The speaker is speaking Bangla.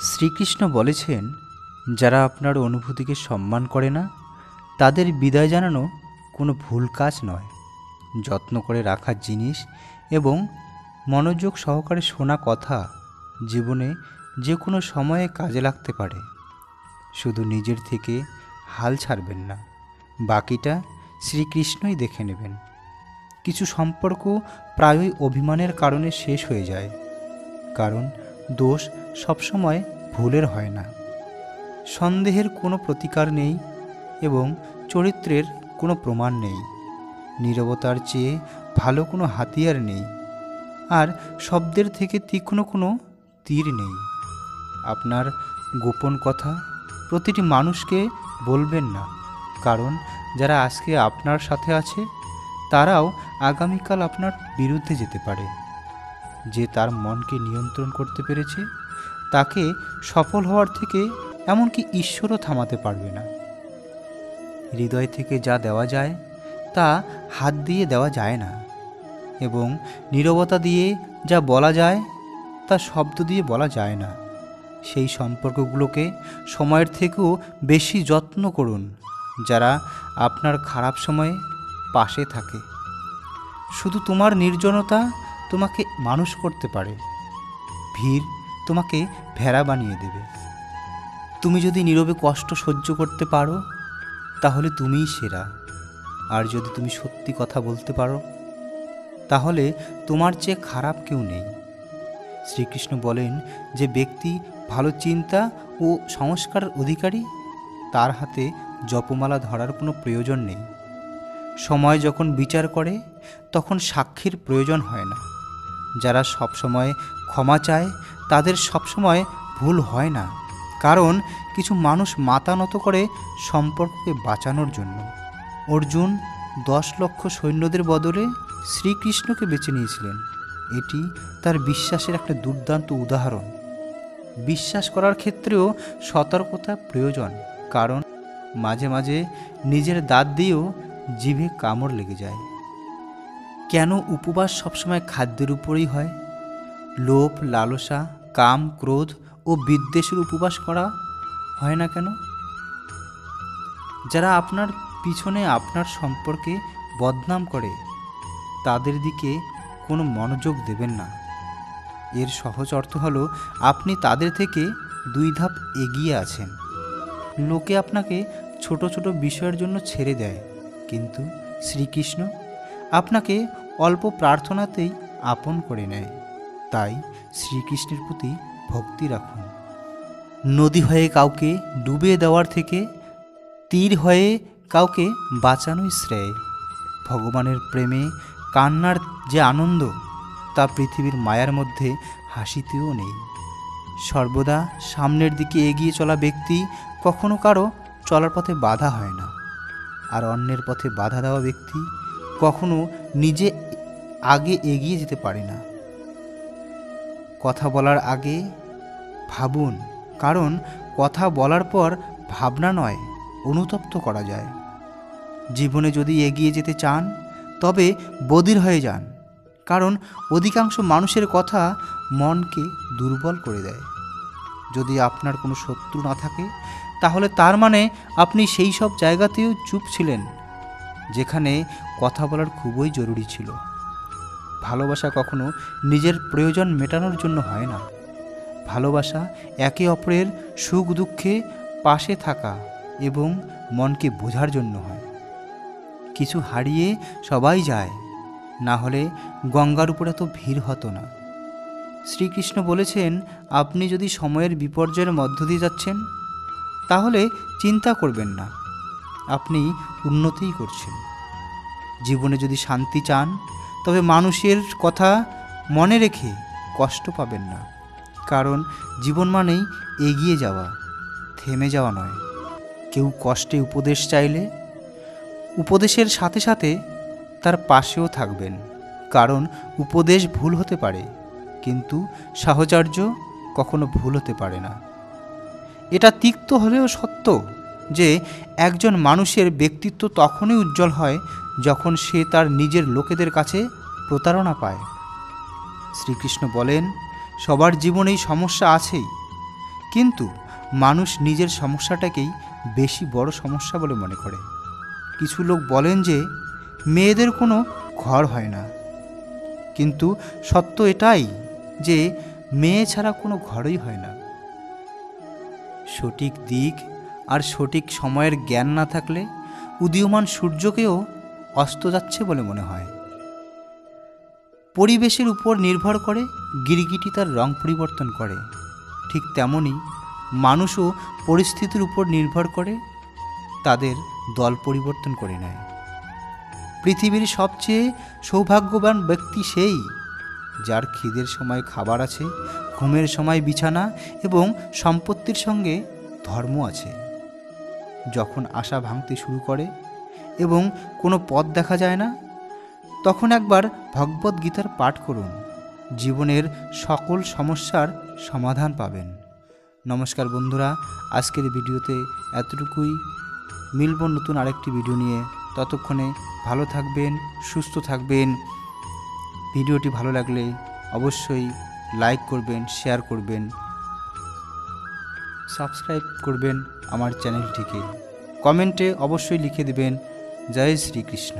শ্রীকৃষ্ণ বলেছেন, যারা আপনার অনুভূতিকে সম্মান করে না তাদের বিদায় জানানো কোনো ভুল কাজ নয়। যত্ন করে রাখা জিনিস এবং মনোযোগ সহকারে শোনা কথা জীবনে যে কোনো সময়ে কাজে লাগতে পারে। শুধু নিজের থেকে হাল ছাড়বেন না, বাকিটা শ্রীকৃষ্ণই দেখে নেবেন। কিছু সম্পর্ক প্রায়ই অভিমানের কারণে শেষ হয়ে যায়, কারণ দোষ সবসময় ভুলের হয় না। সন্দেহের কোনো প্রতিকার নেই এবং চরিত্রের কোনো প্রমাণ নেই। নীরবতার চেয়ে ভালো কোনো হাতিয়ার নেই, আর শব্দের থেকে তীক্ষ্ণ কোনো তীর নেই। আপনার গোপন কথা প্রতিটি মানুষকে বলবেন না, কারণ যারা আজকে আপনার সাথে আছে তারাও আগামীকাল আপনার বিরুদ্ধে যেতে পারে। যে তার মনকে নিয়ন্ত্রণ করতে পেরেছে তাকে সফল হওয়ার থেকে এমনকি ঈশ্বরও থামাতে পারবে না। হৃদয় থেকে যা দেওয়া যায় তা হাত দিয়ে দেওয়া যায় না, এবং নীরবতা দিয়ে যা বলা যায় তা শব্দ দিয়ে বলা যায় না। সেই সম্পর্কগুলোকে সময়ের থেকেও বেশি যত্ন করুন যারা আপনার খারাপ সময়ে পাশে থাকে। শুধু তোমার নির্জনতা তোমাকে মানুষ করতে পারে, ভিড় তোমাকে ভেড়া বানিয়ে দেবে। তুমি যদি নীরবে কষ্ট সহ্য করতে পারো তাহলে তুমিই সেরা, আর যদি তুমি সত্যি কথা বলতে পারো তাহলে তোমার চেয়ে খারাপ কেউ নেই। শ্রীকৃষ্ণ বলেন, যে ব্যক্তি ভালো চিন্তা ও সংস্কারের অধিকারী তার হাতে জপমালা ধরার কোনো প্রয়োজন নেই। সময় যখন বিচার করে তখন সাক্ষীর প্রয়োজন হয় না। যারা সবসময় ক্ষমা চায় তাদের সবসময় ভুল হয় না, কারণ কিছু মানুষ মাথা নত করে সম্পর্ককে বাঁচানোর জন্য। অর্জুন 10 লক্ষ সৈন্যদের বদলে শ্রীকৃষ্ণকে বেছে নিয়েছিলেন। এটি তার বিশ্বাসের একটা দুর্দান্ত উদাহরণ। বিশ্বাস করার ক্ষেত্রেও সতর্কতা প্রয়োজন, কারণ মাঝে মাঝে নিজের দাঁত দিয়েও জিভে কামড় লেগে যায়। কেন উপবাস সবসময় খাদ্যের উপরেই হয়? লোভ, লালসা, কাম, ক্রোধ ও বিদ্বেষের উপবাস করা হয় না কেন? যারা আপনার পিছনে আপনার সম্পর্কে বদনাম করে তাদের দিকে কোনো মনোযোগ দেবেন না। এর সহজ অর্থ হলো আপনি তাদের থেকে 2 ধাপ এগিয়ে আছেন। লোকে আপনাকে ছোট ছোট বিষয়ের জন্য ছেড়ে দেয়, কিন্তু শ্রীকৃষ্ণ আপনাকে অল্প প্রার্থনাতেই আপন করে নেয়। তাই শ্রীকৃষ্ণের প্রতি ভক্তি রাখুন। নদী হয়ে কাউকে ডুবিয়ে দেওয়ার থেকে তীর হয়ে কাউকে বাঁচানোই শ্রেয়। ভগবানের প্রেমে কান্নার যে আনন্দ তা পৃথিবীর মায়ার মধ্যে হাসিতেও নেই। সর্বদা সামনের দিকে এগিয়ে চলা ব্যক্তি কখনো কারো চলার পথে বাধা হয় না, আর অন্যের পথে বাধা দেওয়া ব্যক্তি কখনো নিজে আগে এগিয়ে যেতে পারে না। কথা বলার আগে ভাবুন, কারণ কথা বলার পর ভাবনা নয়, অনুতপ্ত করা যায়। জীবনে যদি এগিয়ে যেতে চান তবে বধির হয়ে যান, কারণ অধিকাংশ মানুষের কথা মনকে দুর্বল করে দেয়। যদি আপনার কোনো শত্রু না থাকে তাহলে তার মানে আপনি সেই সব জায়গাতেও চুপ ছিলেন যেখানে কথা বলার খুবই জরুরি ছিল। ভালোবাসা কখনো নিজের প্রয়োজন মেটানোর জন্য হয় না। ভালোবাসা একে অপরের সুখ দুঃখে পাশে থাকা এবং মনকে বোঝার জন্য হয়। কিছু হারিয়ে সবাই যায়, না হলে গঙ্গার উপর এত ভিড় হতো না। শ্রীকৃষ্ণ বলেছেন, আপনি যদি সময়ের বিপর্যয়ের মধ্য দিয়ে যাচ্ছেন তাহলে চিন্তা করবেন না, আপনি উন্নতিই করছেন। জীবনে যদি শান্তি চান তবে মানুষের কথা মনে রেখে কষ্ট পাবেন না, কারণ জীবন মানেই এগিয়ে যাওয়া, থেমে যাওয়া নয়। কেউ কষ্টে উপদেশ চাইলে উপদেশের সাথে সাথে তার পাশেও থাকবেন, কারণ উপদেশ ভুল হতে পারে কিন্তু সাহচর্য কখনো ভুল হতে পারে না। এটা তিক্ত হলেও সত্য যে একজন মানুষের ব্যক্তিত্ব তখনই উজ্জ্বল হয় যখন সে তার নিজের লোকেদের কাছে প্রতারণা পায়। শ্রীকৃষ্ণ বলেন, সবার জীবনেই সমস্যা আছেই, কিন্তু মানুষ নিজের সমস্যাটাকেই বেশি বড় সমস্যা বলে মনে করে। কিছু লোক বলেন যে মেয়েদের কোনো ঘর হয় না, কিন্তু সত্য এটাই যে মেয়ে ছাড়া কোনো ঘরই হয় না। সঠিক দিক আর সঠিক সময়ের জ্ঞান না থাকলে উদীয়মান সূর্যকেও অস্ত যাচ্ছে বলে মনে হয়। পরিবেশের উপর নির্ভর করে গিরগিটি তার রং পরিবর্তন করে, ঠিক তেমনই মানুষও পরিস্থিতির উপর নির্ভর করে তাদের দল পরিবর্তন করে নেয়। পৃথিবীর সবচেয়ে সৌভাগ্যবান ব্যক্তি সেই যার খিদের সময় খাবার আছে, ঘুমের সময় বিছানা এবং সম্পত্তির সঙ্গে ধর্ম আছে। যখন আশা ভাঙতে শুরু করে এবং কোনো পথ দেখা যায় না, তখন একবার ভগবদ্গীতার পাঠ করুন, জীবনের সকল সমস্যার সমাধান পাবেন। নমস্কার বন্ধুরা, আজকের ভিডিওতে এতটুকুই। মিলব নতুন আরেকটি ভিডিও নিয়ে। ততক্ষণে ভালো থাকবেন, সুস্থ থাকবেন। ভিডিওটি ভালো লাগলে অবশ্যই লাইক করবেন, শেয়ার করবেন, সাবস্ক্রাইব করবেন আমার চ্যানেলটিকে। কমেন্টে অবশ্যই লিখে দেবেন জয় শ্রীকৃষ্ণ।